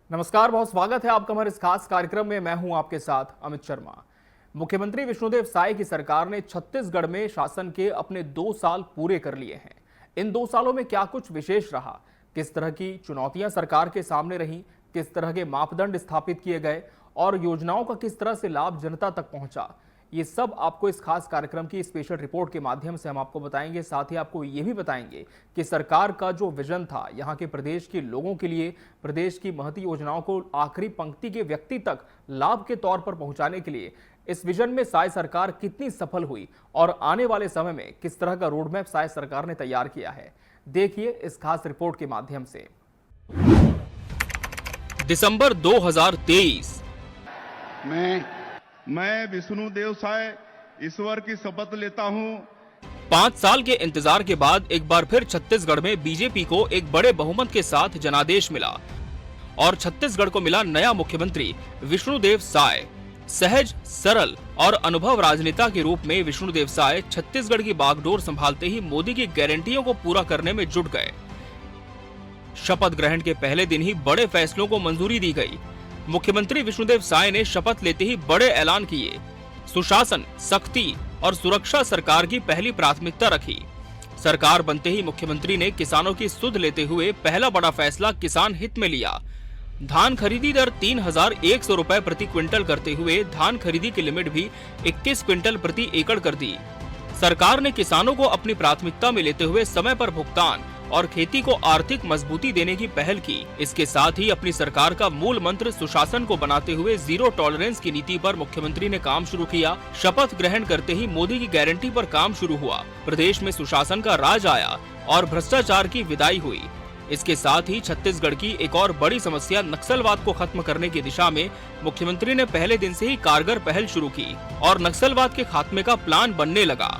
नमस्कार, बहुत स्वागत है आपका हमारे इस खास कार्यक्रम में। मैं हूं आपके साथ अमित शर्मा। मुख्यमंत्री विष्णुदेव साय की सरकार ने छत्तीसगढ़ में शासन के अपने 2 साल पूरे कर लिए हैं। इन 2 सालों में क्या कुछ विशेष रहा, किस तरह की चुनौतियां सरकार के सामने रहीं, किस तरह के मापदंड स्थापित किए गए और योजनाओं का किस तरह से लाभ जनता तक पहुंचा, ये सब आपको इस खास कार्यक्रम की स्पेशल रिपोर्ट के माध्यम से हम आपको बताएंगे। साथ ही आपको ये भी बताएंगे कि सरकार का जो विजन था यहाँ के प्रदेश के लोगों के लिए, प्रदेश की महती योजनाओं को आखिरी पंक्ति के व्यक्ति तक लाभ के तौर पर पहुंचाने के लिए इस विजन में साय सरकार कितनी सफल हुई और आने वाले समय में किस तरह का रोड मैप साय सरकार ने तैयार किया है, देखिए इस खास रिपोर्ट के माध्यम से। दिसंबर 2023। मैं विष्णुदेव साय ईश्वर की शपथ लेता हूँ। 5 साल के इंतजार के बाद एक बार फिर छत्तीसगढ़ में बीजेपी को एक बड़े बहुमत के साथ जनादेश मिला और छत्तीसगढ़ को मिला नया मुख्यमंत्री विष्णुदेव साय। सहज, सरल और अनुभव राजनेता के रूप में विष्णुदेव साय छत्तीसगढ़ की बागडोर संभालते ही मोदी की गारंटियों को पूरा करने में जुट गए। शपथ ग्रहण के पहले दिन ही बड़े फैसलों को मंजूरी दी गई। मुख्यमंत्री विष्णुदेव साय ने शपथ लेते ही बड़े ऐलान किए। सुशासन, सख्ती और सुरक्षा सरकार की पहली प्राथमिकता रखी। सरकार बनते ही मुख्यमंत्री ने किसानों की सुध लेते हुए पहला बड़ा फैसला किसान हित में लिया। धान खरीदी दर 3,100 रुपए प्रति क्विंटल करते हुए धान खरीदी की लिमिट भी 21 क्विंटल प्रति एकड़ कर दी। सरकार ने किसानों को अपनी प्राथमिकता में लेते हुए समय पर भुगतान और खेती को आर्थिक मजबूती देने की पहल की। इसके साथ ही अपनी सरकार का मूल मंत्र सुशासन को बनाते हुए जीरो टॉलरेंस की नीति पर मुख्यमंत्री ने काम शुरू किया। शपथ ग्रहण करते ही मोदी की गारंटी पर काम शुरू हुआ। प्रदेश में सुशासन का राज आया और भ्रष्टाचार की विदाई हुई। इसके साथ ही छत्तीसगढ़ की एक और बड़ी समस्या नक्सलवाद को खत्म करने की दिशा में मुख्यमंत्री ने पहले दिन से ही कारगर पहल शुरू की और नक्सलवाद के खात्मे का प्लान बनने लगा।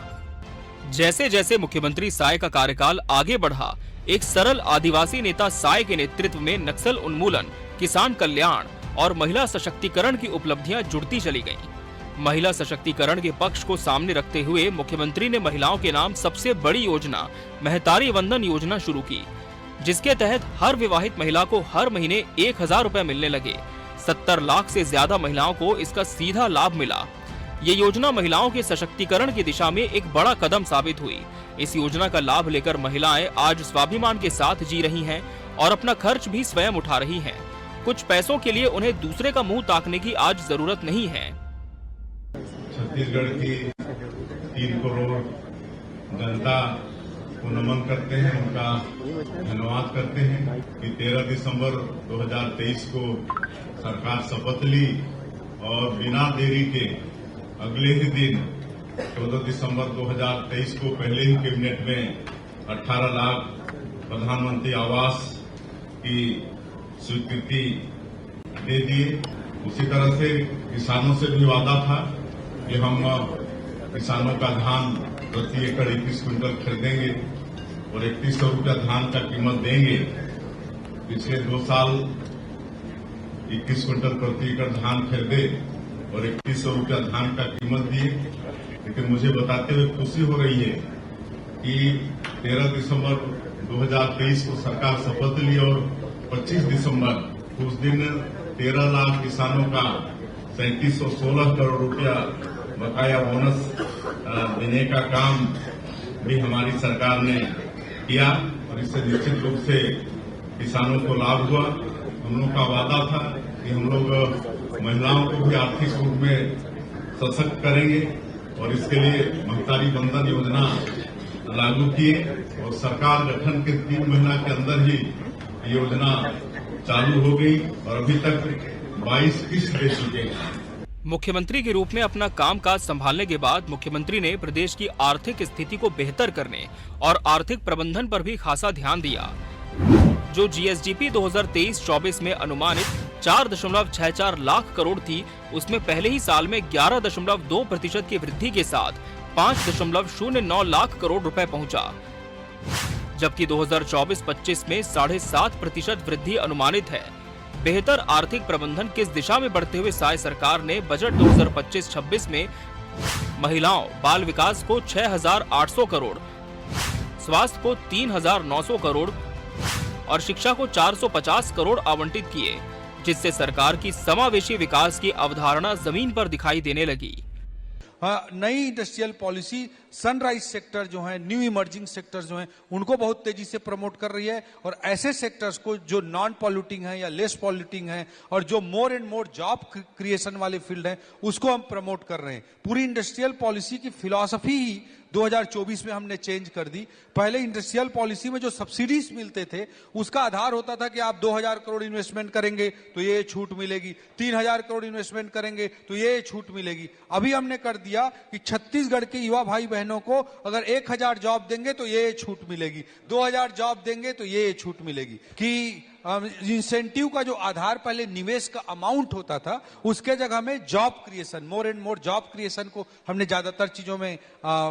जैसे जैसे मुख्यमंत्री साय का कार्यकाल आगे बढ़ा, एक सरल आदिवासी नेता साय के नेतृत्व में नक्सल उन्मूलन, किसान कल्याण और महिला सशक्तिकरण की उपलब्धियां जुड़ती चली गईं। महिला सशक्तिकरण के पक्ष को सामने रखते हुए मुख्यमंत्री ने महिलाओं के नाम सबसे बड़ी योजना महतारी वंदन योजना शुरू की, जिसके तहत हर विवाहित महिला को हर महीने 1,000 रुपए मिलने लगे। 70 लाख से ज्यादा महिलाओं को इसका सीधा लाभ मिला। ये योजना महिलाओं के सशक्तिकरण की दिशा में एक बड़ा कदम साबित हुई। इस योजना का लाभ लेकर महिलाएं आज स्वाभिमान के साथ जी रही हैं और अपना खर्च भी स्वयं उठा रही हैं। कुछ पैसों के लिए उन्हें दूसरे का मुंह ताकने की आज जरूरत नहीं है। छत्तीसगढ़ की 3 करोड़ जनता को नमन करते हैं, उनका धन्यवाद करते हैं कि 13 दिसंबर 2023 को सरकार शपथ ली और बिना देरी के अगले ही दिन 14 दिसंबर 2023 को पहले ही कैबिनेट में 18 लाख प्रधानमंत्री आवास की स्वीकृति दे दिए। उसी तरह से किसानों से भी वादा था कि हम किसानों का धान प्रति एकड़ 21 क्विंटल खरीदेंगे और 3100 रुपया धान का कीमत देंगे। पिछले 2 साल 21 क्विंटल प्रति एकड़ धान खरीदे और 3100 रुपया धान का कीमत दिए। लेकिन मुझे बताते हुए खुशी हो रही है कि 13 दिसंबर 2023 को सरकार शपथ ली और 25 दिसंबर उस दिन 13 लाख किसानों का 3716 करोड़ रुपया बकाया बोनस देने का काम भी हमारी सरकार ने किया और इससे निश्चित रूप से किसानों को लाभ हुआ। हम लोग का वादा था कि हम लोग महिलाओं को भी आर्थिक रूप में सशक्त करेंगे और इसके लिए महतारी वंदन योजना लागू किए और सरकार गठन के 3 महीना के अंदर ही योजना चालू हो गई और अभी तक 22 किस्त दे चुके हैं। मुख्यमंत्री के रूप में अपना कामकाज संभालने के बाद मुख्यमंत्री ने प्रदेश की आर्थिक स्थिति को बेहतर करने और आर्थिक प्रबंधन पर भी खासा ध्यान दिया। जो जीएसडीपी 2023-24 में अनुमानित 4.64 लाख करोड़ थी, उसमें पहले ही साल में 11.2% की वृद्धि के साथ 5.09 लाख करोड़ रुपए पहुंचा, जबकि 2024-25 में 7.5% वृद्धि अनुमानित है। बेहतर आर्थिक प्रबंधन किस दिशा में बढ़ते हुए साय सरकार ने बजट 2025-26 में महिलाओं, बाल विकास को 6,800 करोड़, स्वास्थ्य को 3,900 करोड़ और शिक्षा को 450 करोड़ आवंटित किए। जिससे सरकार की समावेशी विकास की अवधारणा जमीन पर दिखाई देने लगी। नई इंडस्ट्रियल पॉलिसी सनराइज सेक्टर जो है, न्यू इमर्जिंग सेक्टर्स जो हैं, उनको बहुत तेजी से प्रमोट कर रही है और ऐसे सेक्टर्स को जो नॉन पॉल्यूटिंग है या लेस पॉल्यूटिंग है और जो more and more job creation वाले फील्ड हैं, उसको हम प्रमोट कर रहे हैं। पूरी इंडस्ट्रियल पॉलिसी की फिलॉसफी ही 2024 में हमने चेंज कर दी। पहले इंडस्ट्रियल पॉलिसी में जो सब्सिडीज मिलते थे उसका आधार होता था कि आप 2000 करोड़ इन्वेस्टमेंट करेंगे तो ये छूट मिलेगी, 3000 करोड़ इन्वेस्टमेंट करेंगे तो ये छूट मिलेगी। अभी हमने कर दिया कि छत्तीसगढ़ के युवा भाई बहनों को अगर 1000 जॉब देंगे तो ये छूट मिलेगी, 2000 जॉब देंगे तो ये छूट मिलेगी। कि इंसेंटिव का जो आधार पहले निवेश का अमाउंट होता था, उसके जगह में job creation, more and more job creation को हमने ज्यादातर चीजों में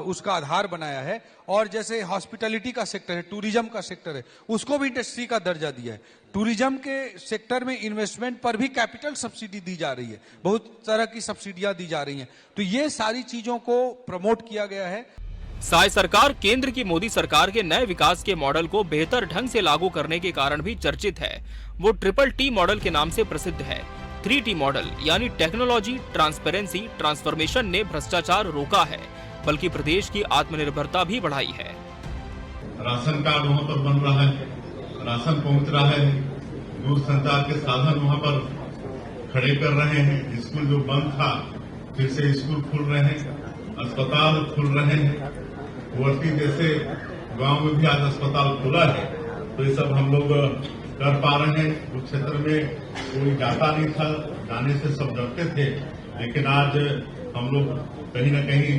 उसका आधार बनाया है। और जैसे हॉस्पिटैलिटी का सेक्टर है, टूरिज्म का सेक्टर है, उसको भी इंडस्ट्री का दर्जा दिया है। टूरिज्म के सेक्टर में इन्वेस्टमेंट पर भी कैपिटल सब्सिडी दी जा रही है, बहुत तरह की सब्सिडियां दी जा रही हैं। तो ये सारी चीजों को प्रमोट किया गया है। साय सरकार केंद्र की मोदी सरकार के नए विकास के मॉडल को बेहतर ढंग से लागू करने के कारण भी चर्चित है। वो TTT मॉडल के नाम से प्रसिद्ध है। 3T मॉडल यानी टेक्नोलॉजी, ट्रांसपेरेंसी, ट्रांसफॉर्मेशन ने भ्रष्टाचार रोका है, बल्कि प्रदेश की आत्मनिर्भरता भी बढ़ाई है। राशन कार्ड वहाँ पर बन रहा है, राशन पहुँच रहा है, दूरसंचार के साधन वहाँ पर खड़े कर रहे हैं। स्कूल जो बंद था फिर से स्कूल खुल रहे हैं, अस्पताल खुल रहे हैं। वर्ती जैसे गांव में भी आज अस्पताल खुला है, तो ये सब हम लोग कर पा रहे हैं। उस क्षेत्र में कोई जाता नहीं था, जाने से सब डरते थे, लेकिन आज हम लोग कहीं न कहीं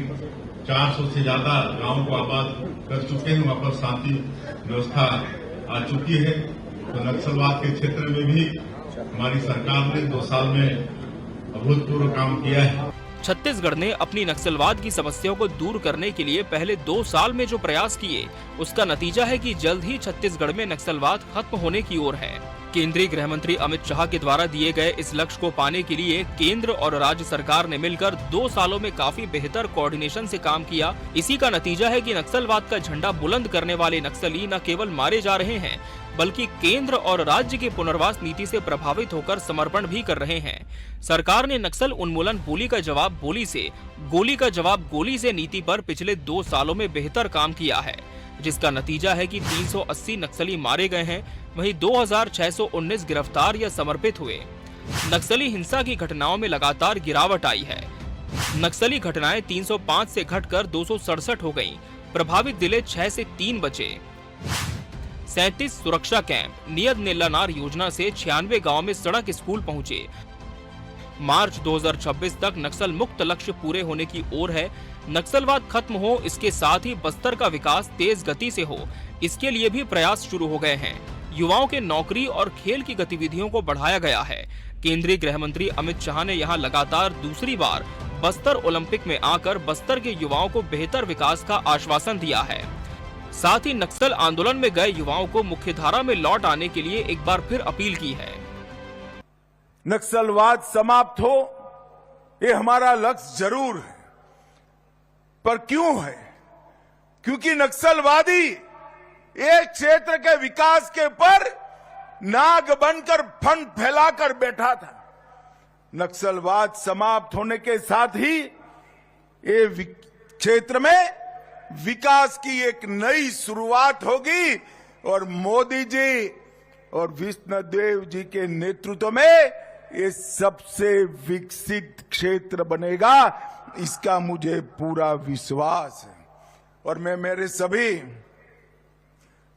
400 से ज्यादा गांव को आबाद कर चुके हैं। वहां पर शांति व्यवस्था आ चुकी है। तो नक्सलवाद के क्षेत्र में भी हमारी सरकार ने 2 साल में अभूतपूर्व काम किया है। छत्तीसगढ़ ने अपनी नक्सलवाद की समस्याओं को दूर करने के लिए पहले 2 साल में जो प्रयास किए, उसका नतीजा है कि जल्द ही छत्तीसगढ़ में नक्सलवाद खत्म होने की ओर है। केंद्रीय गृह मंत्री अमित शाह के द्वारा दिए गए इस लक्ष्य को पाने के लिए केंद्र और राज्य सरकार ने मिलकर 2 सालों में काफी बेहतर कोऑर्डिनेशन से काम किया। इसी का नतीजा है कि नक्सलवाद का झंडा बुलंद करने वाले नक्सली न केवल मारे जा रहे हैं, बल्कि केंद्र और राज्य के पुनर्वास नीति से प्रभावित होकर समर्पण भी कर रहे हैं। सरकार ने नक्सल उन्मूलन बोली का जवाब बोली से, गोली का जवाब गोली से नीति पर पिछले 2 सालों में बेहतर काम किया है, जिसका नतीजा है कि 380 नक्सली मारे गए हैं, वहीं 2619 गिरफ्तार या समर्पित हुए। नक्सली हिंसा की घटनाओं में लगातार गिरावट आई है। नक्सली घटनाएं 305 से घटकर 267 हो गईं। प्रभावित जिले 6 से 3 बचे। 37 सुरक्षा कैंप, नियत नेल्लानार योजना से 96 गांव में सड़क स्कूल पहुंचे। मार्च 2026 तक नक्सल मुक्त लक्ष्य पूरे होने की ओर है। नक्सलवाद खत्म हो, इसके साथ ही बस्तर का विकास तेज गति से हो, इसके लिए भी प्रयास शुरू हो गए हैं। युवाओं के नौकरी और खेल की गतिविधियों को बढ़ाया गया है। केंद्रीय गृह मंत्री अमित शाह ने यहां लगातार दूसरी बार बस्तर ओलंपिक में आकर बस्तर के युवाओं को बेहतर विकास का आश्वासन दिया है। साथ ही नक्सल आंदोलन में गए युवाओं को मुख्यधारा में लौट आने के लिए एक बार फिर अपील की है। नक्सलवाद समाप्त हो, ये हमारा लक्ष्य जरूर है, पर क्यों है? क्योंकि नक्सलवादी एक क्षेत्र के विकास के ऊपर नाग बनकर फंड फैलाकर बैठा था। नक्सलवाद समाप्त होने के साथ ही ये क्षेत्र में विकास की एक नई शुरुआत होगी और मोदी जी और विष्णुदेव जी के नेतृत्व में ये सबसे विकसित क्षेत्र बनेगा, इसका मुझे पूरा विश्वास है। और मैं मेरे सभी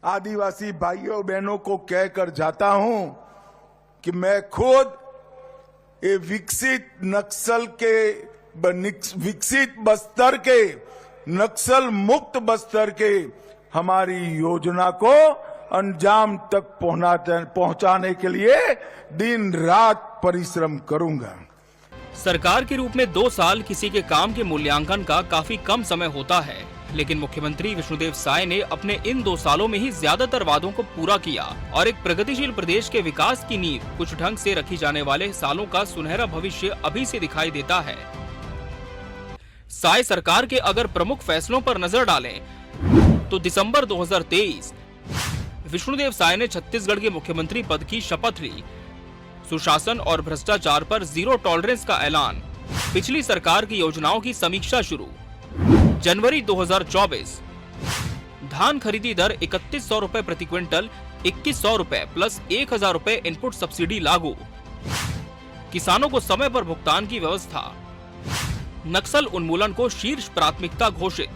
आदिवासी भाइयों बहनों को कहकर जाता हूं कि मैं खुद ये विकसित बस्तर के, नक्सल मुक्त बस्तर के हमारी योजना को अंजाम तक पहुंचाने के लिए दिन रात परिश्रम करूंगा। सरकार के रूप में 2 साल किसी के काम के मूल्यांकन का काफी कम समय होता है, लेकिन मुख्यमंत्री विष्णुदेव साय ने अपने इन 2 सालों में ही ज्यादातर वादों को पूरा किया और एक प्रगतिशील प्रदेश के विकास की नींव कुछ ढंग से रखी जाने वाले सालों का सुनहरा भविष्य अभी से दिखाई देता है। साय सरकार के अगर प्रमुख फैसलों पर नजर डालें तो दिसंबर 2023 विष्णुदेव साय ने छत्तीसगढ़ के मुख्यमंत्री पद की शपथ ली। सुशासन और भ्रष्टाचार पर जीरो टॉलरेंस का ऐलान, पिछली सरकार की योजनाओं की समीक्षा शुरू। जनवरी 2024 धान खरीदी दर 3100 रुपए प्रति क्विंटल, 2100 रुपए प्लस 1000 रुपए इनपुट सब्सिडी लागू। किसानों को समय पर भुगतान की व्यवस्था। नक्सल उन्मूलन को शीर्ष प्राथमिकता घोषित।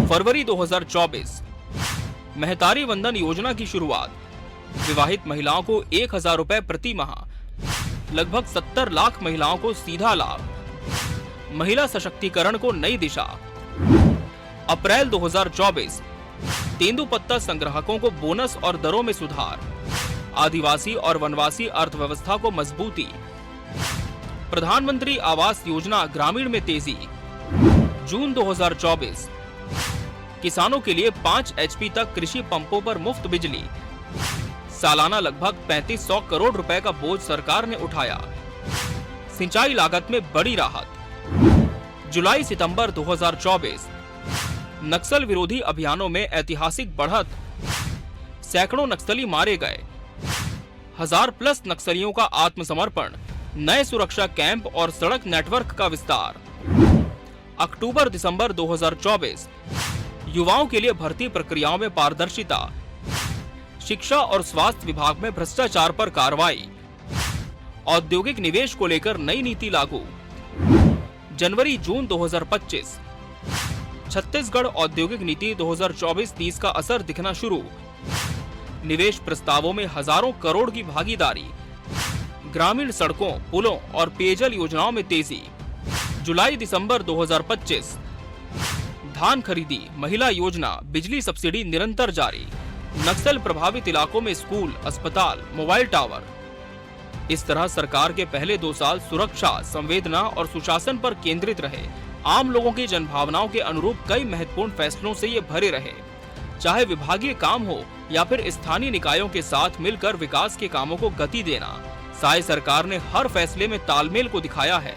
फरवरी 2024 महतारी वंदन योजना की शुरुआत, विवाहित महिलाओं को 1000 रुपए प्रति माह, लगभग 70 लाख महिलाओं को सीधा लाभ। महिला सशक्तिकरण को नई दिशा। अप्रैल 2024 तेंदुपत्ता संग्राहकों को बोनस और दरों में सुधार। आदिवासी और वनवासी अर्थव्यवस्था को मजबूती। प्रधानमंत्री आवास योजना ग्रामीण में तेजी। जून 2024 किसानों के लिए 5 HP तक कृषि पंपों पर मुफ्त बिजली। सालाना लगभग 3500 करोड़ रुपए का बोझ सरकार ने उठाया। सिंचाई लागत में बड़ी राहत। जुलाई सितंबर 2024 नक्सल विरोधी अभियानों में ऐतिहासिक बढ़त, सैकड़ों नक्सली मारे गए। 1000+ नक्सलियों का आत्मसमर्पण, नए सुरक्षा कैंप और सड़क नेटवर्क का विस्तार। अक्टूबर दिसंबर 2024 युवाओं के लिए भर्ती प्रक्रियाओं में पारदर्शिता। शिक्षा और स्वास्थ्य विभाग में भ्रष्टाचार पर कार्रवाई। औद्योगिक निवेश को लेकर नई नीति लागू। जनवरी जून 2025 छत्तीसगढ़ औद्योगिक नीति 2024-30 का असर दिखना शुरू। निवेश प्रस्तावों में हजारों करोड़ की भागीदारी। ग्रामीण सड़कों, पुलों और पेयजल योजनाओं में तेजी। जुलाई दिसंबर 2025 धान खरीदी, महिला योजना, बिजली सब्सिडी निरंतर जारी। नक्सल प्रभावित इलाकों में स्कूल, अस्पताल, मोबाइल टावर। इस तरह सरकार के पहले 2 साल सुरक्षा, संवेदना और सुशासन पर केंद्रित रहे। आम लोगों की जनभावनाओं के अनुरूप कई महत्वपूर्ण फैसलों से ये भरे रहे। चाहे विभागीय काम हो या फिर स्थानीय निकायों के साथ मिलकर विकास के कामों को गति देना, साय सरकार ने हर फैसले में तालमेल को दिखाया है।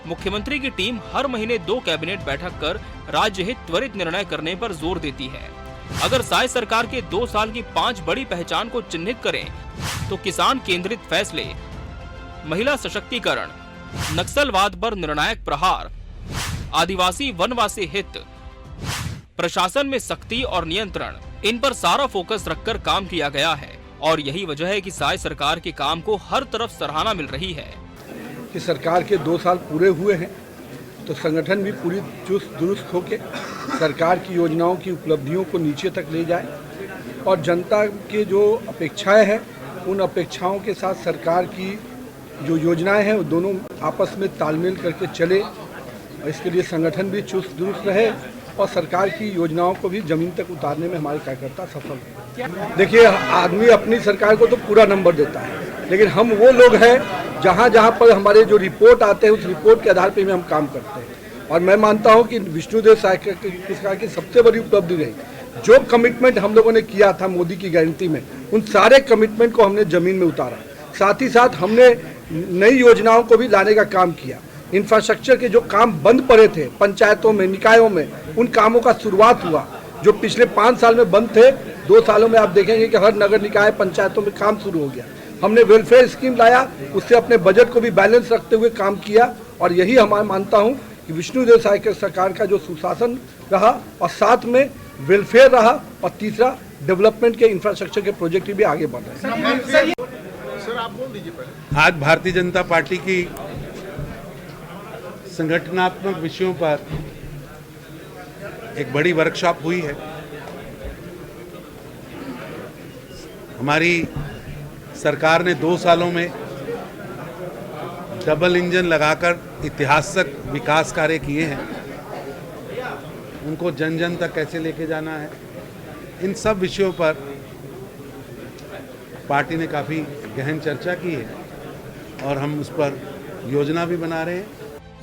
मुख्यमंत्री की टीम हर महीने 2 कैबिनेट बैठक कर राज्य हित त्वरित निर्णय करने पर जोर देती है। अगर साय सरकार के 2 साल की 5 बड़ी पहचान को चिन्हित करें तो किसान केंद्रित फैसले, महिला सशक्तिकरण, नक्सलवाद पर निर्णायक प्रहार, आदिवासी वनवासी हित, प्रशासन में सख्ती और नियंत्रण, इन पर सारा फोकस रखकर काम किया गया है। और यही वजह है कि साय सरकार के काम को हर तरफ सराहना मिल रही है। कि सरकार के 2 साल पूरे हुए हैं तो संगठन भी पूरी चुस्त दुरुस्त होके सरकार की योजनाओं की उपलब्धियों को नीचे तक ले जाए और जनता के जो अपेक्षाएं हैं उन अपेक्षाओं के साथ सरकार की जो योजनाएं हैं वो दोनों आपस में तालमेल करके चले। और इसके लिए संगठन भी चुस्त दुरुस्त रहे और सरकार की योजनाओं को भी जमीन तक उतारने में हमारे कार्यकर्ता सफल रहे। देखिए, आदमी अपनी सरकार को तो पूरा नंबर देता है, लेकिन हम वो लोग हैं जहाँ जहाँ पर हमारे जो रिपोर्ट आते हैं उस रिपोर्ट के आधार पर भी हम काम करते हैं। और मैं मानता हूँ कि विष्णुदेव साय सरकार की सबसे बड़ी उपलब्धि रही, जो कमिटमेंट हम लोगों ने किया था मोदी की गारंटी में, उन सारे कमिटमेंट को हमने जमीन में उतारा। साथ ही साथ हमने नई योजनाओं को भी लाने का काम किया। इंफ्रास्ट्रक्चर के जो काम बंद पड़े थे पंचायतों में, निकायों में, उन कामों का शुरुआत हुआ। जो पिछले 5 साल में बंद थे, 2 सालों में आप देखेंगे कि हर नगर निकाय पंचायतों में काम शुरू हो गया। हमने वेलफेयर स्कीम लाया, उससे अपने बजट को भी बैलेंस रखते हुए काम किया। और यही हमारा मानता हूँ कि विष्णुदेव साय सरकार का जो सुशासन रहा और साथ में वेलफेयर रहा और तीसरा डेवलपमेंट के इंफ्रास्ट्रक्चर के प्रोजेक्ट भी आगे बढ़ रहे हैं। आज भारतीय जनता पार्टी की संगठनात्मक विषयों पर एक बड़ी वर्कशॉप हुई है। हमारी सरकार ने 2 सालों में डबल इंजन लगाकर ऐतिहासिक विकास कार्य किए हैं। उनको जन जन तक कैसे लेके जाना है, इन सब विषयों पर पार्टी ने काफ़ी गहन चर्चा की है और हम उस पर योजना भी बना रहे हैं।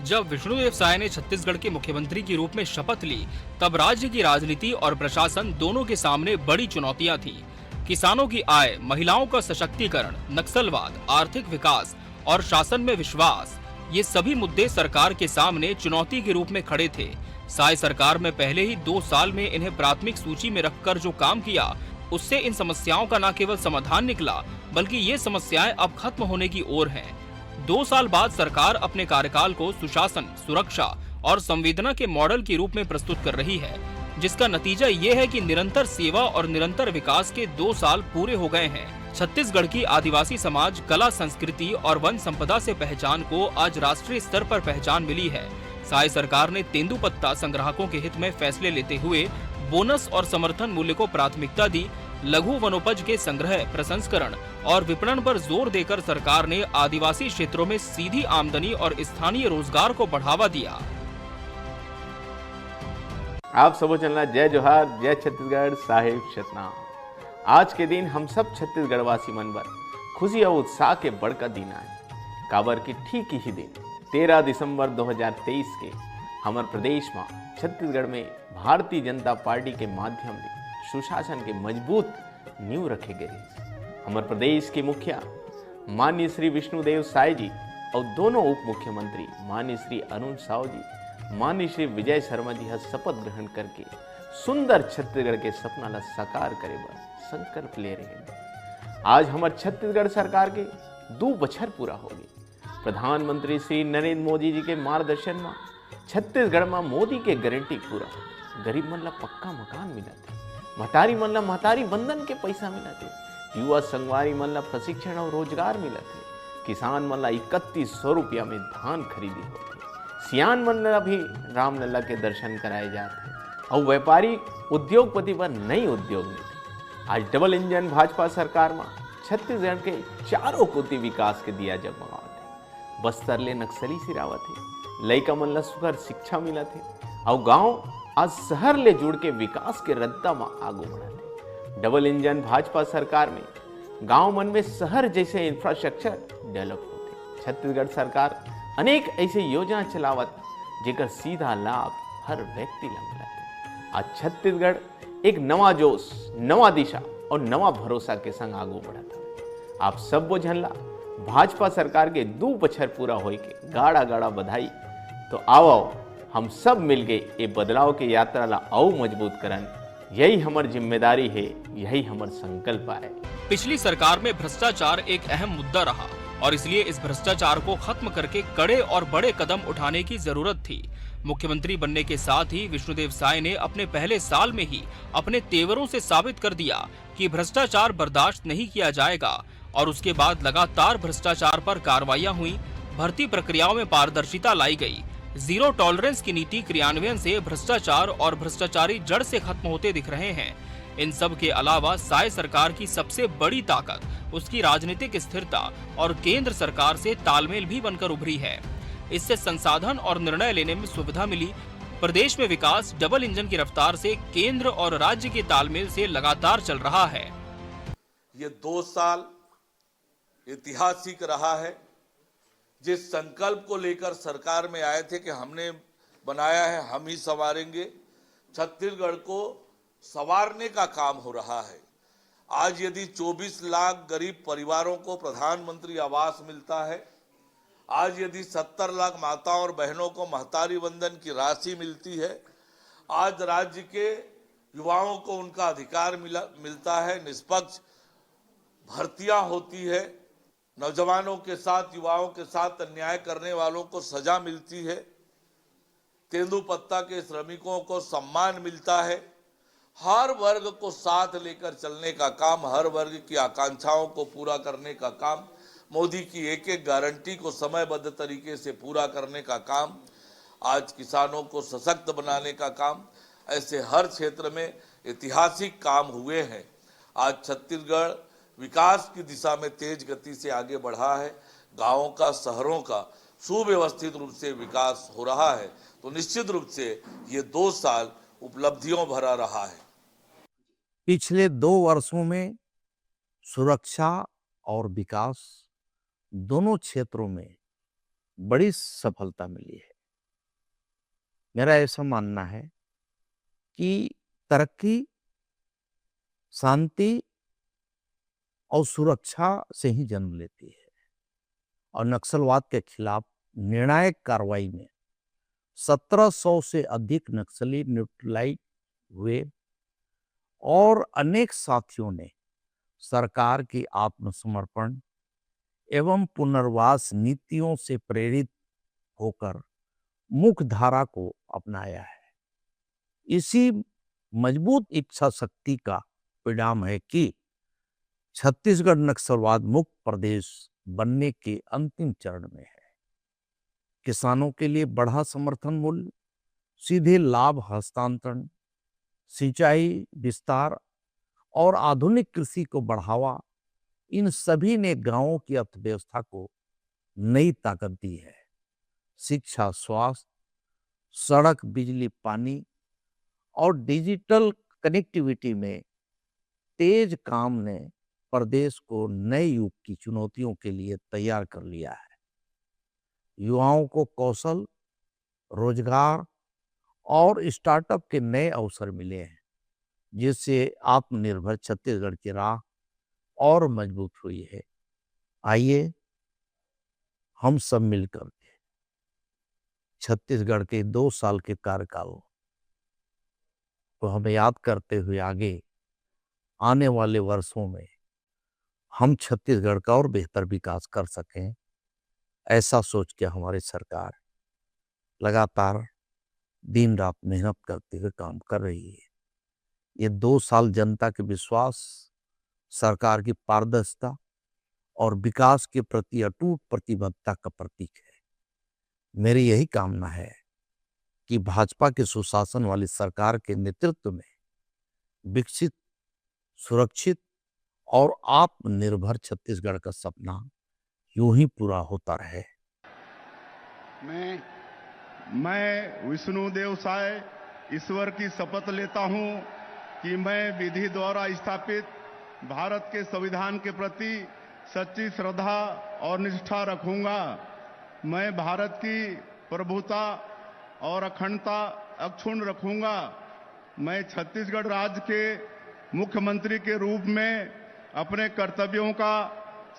जब विष्णुदेव साय ने छत्तीसगढ़ के मुख्यमंत्री के रूप में शपथ ली, तब राज्य की राजनीति और प्रशासन दोनों के सामने बड़ी चुनौतियां थीं। किसानों की आय, महिलाओं का सशक्तिकरण, नक्सलवाद, आर्थिक विकास और शासन में विश्वास, ये सभी मुद्दे सरकार के सामने चुनौती के रूप में खड़े थे। साय सरकार में पहले ही 2 साल में इन्हें प्राथमिक सूची में रखकर जो काम किया, उससे इन समस्याओं का न केवल समाधान निकला, बल्कि ये समस्याएं अब खत्म होने की ओर हैं। 2 साल बाद सरकार अपने कार्यकाल को सुशासन, सुरक्षा और संवेदना के मॉडल के रूप में प्रस्तुत कर रही है, जिसका नतीजा ये है कि निरंतर सेवा और निरंतर विकास के 2 साल पूरे हो गए हैं। छत्तीसगढ़ की आदिवासी समाज, कला, संस्कृति और वन संपदा से पहचान को आज राष्ट्रीय स्तर पर पहचान मिली है। साय सरकार ने तेंदुपत्ता संग्राहकों के हित में फैसले लेते हुए बोनस और समर्थन मूल्य को प्राथमिकता दी। लघु वनोपज के संग्रह, प्रसंस्करण और विपणन पर जोर देकर सरकार ने आदिवासी क्षेत्रों में सीधी आमदनी और स्थानीय रोजगार को बढ़ावा दिया। आप सबो चलना जय जोहार, जय छत्तीसगढ़, साहेब सतनाम। आज के दिन हम सब छत्तीसगढ़वासी मन बर खुशी और उत्साह के बड़का दिन आए। काबर की ठीक ही दिन 13 दिसंबर 2023 के हमार प्रदेश में छत्तीसगढ़ में भारतीय जनता पार्टी के माध्यम से सुशासन के मजबूत नींव रखे गए। हमारे प्रदेश के मुखिया माननीय श्री विष्णुदेव साय जी और दोनों उप मुख्यमंत्री माननीय श्री अरुण साव जी, माननीय श्री विजय शर्मा जी हर शपथ ग्रहण करके सुंदर छत्तीसगढ़ के सपना ला साकार करे बर संकल्प ले रहे हैं। आज हमारे छत्तीसगढ़ सरकार के 2 बछर पूरा हो गए। प्रधानमंत्री श्री नरेंद्र मोदी जी के मार्गदर्शन में छत्तीसगढ़ में मोदी के गारंटी पूरा हो। गरीब मन ला पक्का मकान मिला थे, महतारी मन ला महतारी बंधन के पैसा मिला थे, युवा संगवारी मन ला प्रशिक्षण और रोजगार मिला थे, किसान मन ला 3100 रुपया में धान खरीदी होते, सियान मन ला भी रामलला के दर्शन कराए जाते और व्यापारी उद्योगपति पर नई उद्योग नीति। आज डबल इंजन भाजपा सरकार में छत्तीसगढ़ के चारों कोटि विकास के दिया जगमगावत है। बस्तर ले नक्सली सिरावत है, लइका मन ला सुखर शिक्षा मिला थे और गांव आज शहर ले जुड़ के विकास के रद्दा में आगू बढ़ते। डबल इंजन भाजपा सरकार में गांव मन में शहर जैसे इंफ्रास्ट्रक्चर डेवलप होते। छत्तीसगढ़ सरकार अनेक ऐसे योजना चलावत जेकर सीधा लाभ हर व्यक्ति ला मिलत। आज छत्तीसगढ़ एक नवा जोश, नवा दिशा और नवा भरोसा के संग आगू बढ़त है। आप सब वो झनला भाजपा सरकार के 2 बछर पूरा होए के गाड़ा गाड़ा बधाई। तो आओ हम सब मिलके ये बदलाव के यात्रा ला और मजबूत करन। यही हमारी जिम्मेदारी है, यही हमारा संकल्प है। पिछली सरकार में भ्रष्टाचार एक अहम मुद्दा रहा और इसलिए इस भ्रष्टाचार को खत्म करके कड़े और बड़े कदम उठाने की जरूरत थी। मुख्यमंत्री बनने के साथ ही विष्णुदेव साय ने अपने पहले साल में ही अपने तेवरों से साबित कर दिया कि भ्रष्टाचार बर्दाश्त नहीं किया जाएगा और उसके बाद लगातार भ्रष्टाचार पर कार्रवाइयां हुई, भर्ती प्रक्रियाओं में पारदर्शिता लाई गई। जीरो टॉलरेंस की नीति क्रियान्वयन से भ्रष्टाचार और भ्रष्टाचारी जड़ से खत्म होते दिख रहे हैं। इन सब के अलावा साय सरकार की सबसे बड़ी ताकत उसकी राजनीतिक स्थिरता और केंद्र सरकार से तालमेल भी बनकर उभरी है। इससे संसाधन और निर्णय लेने में सुविधा मिली। प्रदेश में विकास डबल इंजन की रफ्तार से केंद्र और राज्य के तालमेल से लगातार चल रहा है। ये 2 साल ऐतिहासिक रहा है। जिस संकल्प को लेकर सरकार में आए थे कि हमने बनाया है, हम ही संवारेंगे, छत्तीसगढ़ को संवारने का काम हो रहा है। आज यदि 24 लाख गरीब परिवारों को प्रधानमंत्री आवास मिलता है, आज यदि 70 लाख माताओं और बहनों को महतारी वंदन की राशि मिलती है, आज राज्य के युवाओं को उनका अधिकार मिलता है, निष्पक्ष भर्तियां होती है, नौजवानों के साथ, युवाओं के साथ अन्याय करने वालों को सजा मिलती है, तेंदुपत्ता के श्रमिकों को सम्मान मिलता है, हर वर्ग को साथ लेकर चलने का काम, हर वर्ग की आकांक्षाओं को पूरा करने का काम, मोदी की एक एक गारंटी को समयबद्ध तरीके से पूरा करने का काम, आज किसानों को सशक्त बनाने का काम, ऐसे हर क्षेत्र में ऐतिहासिक काम हुए हैं। आज छत्तीसगढ़ विकास की दिशा में तेज गति से आगे बढ़ा है। गांवों का, शहरों का सुव्यवस्थित रूप से विकास हो रहा है। तो निश्चित रूप से ये 2 साल उपलब्धियों भरा रहा है। पिछले 2 वर्षों में सुरक्षा और विकास दोनों क्षेत्रों में बड़ी सफलता मिली है। मेरा ऐसा मानना है कि तरक्की, शांति और सुरक्षा से ही जन्म लेती है और नक्सलवाद के खिलाफ निर्णायक कार्रवाई में 1700 से अधिक नक्सली न्यूट्रलाइज हुए और अनेक साथियों ने सरकार की आत्मसमर्पण एवं पुनर्वास नीतियों से प्रेरित होकर मुख्य धारा को अपनाया है। इसी मजबूत इच्छा शक्ति का परिणाम है कि छत्तीसगढ़ नक्सलवाद मुक्त प्रदेश बनने के अंतिम चरण में है। किसानों के लिए बढ़ा समर्थन मूल्य, सीधे लाभ हस्तांतरण, सिंचाई विस्तार और आधुनिक कृषि को बढ़ावा, इन सभी ने गांवों की अर्थव्यवस्था को नई ताकत दी है। शिक्षा, स्वास्थ्य, सड़क, बिजली, पानी और डिजिटल कनेक्टिविटी में तेज काम ने प्रदेश को नए युग की चुनौतियों के लिए तैयार कर लिया है। युवाओं को कौशल, रोजगार और स्टार्टअप के नए अवसर मिले हैं, जिससे आत्मनिर्भर छत्तीसगढ़ की राह और मजबूत हुई है। आइए हम सब मिलकर छत्तीसगढ़ के 2 साल के कार्यकाल को हमें याद करते हुए आगे आने वाले वर्षों में हम छत्तीसगढ़ का और बेहतर विकास कर सकें, ऐसा सोच के हमारी सरकार लगातार दिन रात मेहनत करते हुए काम कर रही है। ये 2 साल जनता के विश्वास, सरकार की पारदर्शिता और विकास के प्रति अटूट प्रतिबद्धता का प्रतीक है। मेरी यही कामना है कि भाजपा के सुशासन वाली सरकार के नेतृत्व में विकसित, सुरक्षित और आत्मनिर्भर छत्तीसगढ़ का सपना यूं ही पूरा होता रहे। मैं विष्णुदेव साय ईश्वर की शपथ लेता हूं कि मैं विधि द्वारा स्थापित भारत के संविधान के प्रति सच्ची श्रद्धा और निष्ठा रखूंगा। मैं भारत की प्रभुता और अखंडता अक्षुण्ण रखूंगा। मैं छत्तीसगढ़ राज्य के मुख्यमंत्री के रूप में अपने कर्तव्यों का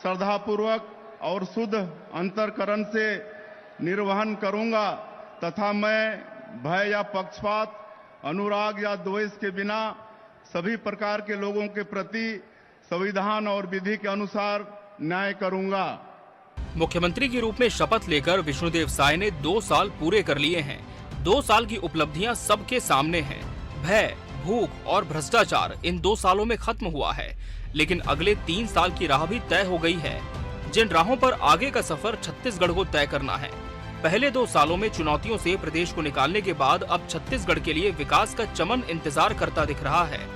श्रद्धापूर्वक और शुद्ध अंतःकरण से निर्वहन करूंगा तथा मैं भय या पक्षपात, अनुराग या द्वेष के बिना सभी प्रकार के लोगों के प्रति संविधान और विधि के अनुसार न्याय करूंगा। मुख्यमंत्री के रूप में शपथ लेकर विष्णुदेव साय ने 2 साल पूरे कर लिए हैं। 2 साल की उपलब्धियां सबके सामने हैं। भय, भूख और भ्रष्टाचार इन 2 सालों में खत्म हुआ है, लेकिन अगले 3 साल की राह भी तय हो गई है। जिन राहों पर आगे का सफर छत्तीसगढ़ को तय करना है। पहले 2 सालों में चुनौतियों से प्रदेश को निकालने के बाद अब छत्तीसगढ़ के लिए विकास का चमन इंतजार करता दिख रहा है।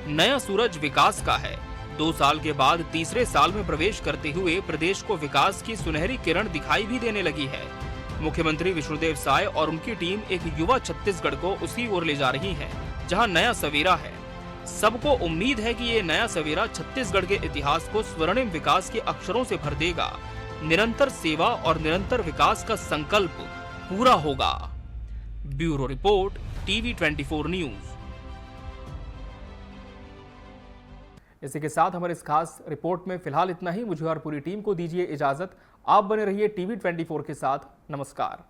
नया सूरज विकास का है। 2 साल के बाद तीसरे साल में प्रवेश करते हुए प्रदेश को विकास की सुनहरी किरण दिखाई भी देने लगी है। मुख्यमंत्री विष्णुदेव साय और उनकी टीम एक युवा छत्तीसगढ़ को उसी ओर ले जा रही है जहां नया सवेरा है। सबको उम्मीद है कि ये नया सवेरा छत्तीसगढ़ के इतिहास को स्वर्णिम विकास के अक्षरों से भर देगा। निरंतर सेवा और निरंतर विकास का संकल्प पूरा होगा। Bureau report, TV24 news. इसी के साथ हमारे इस खास रिपोर्ट में फिलहाल इतना ही। मुझे और पूरी टीम को दीजिए इजाजत। आप बने रहिए TV24 के साथ। नमस्कार।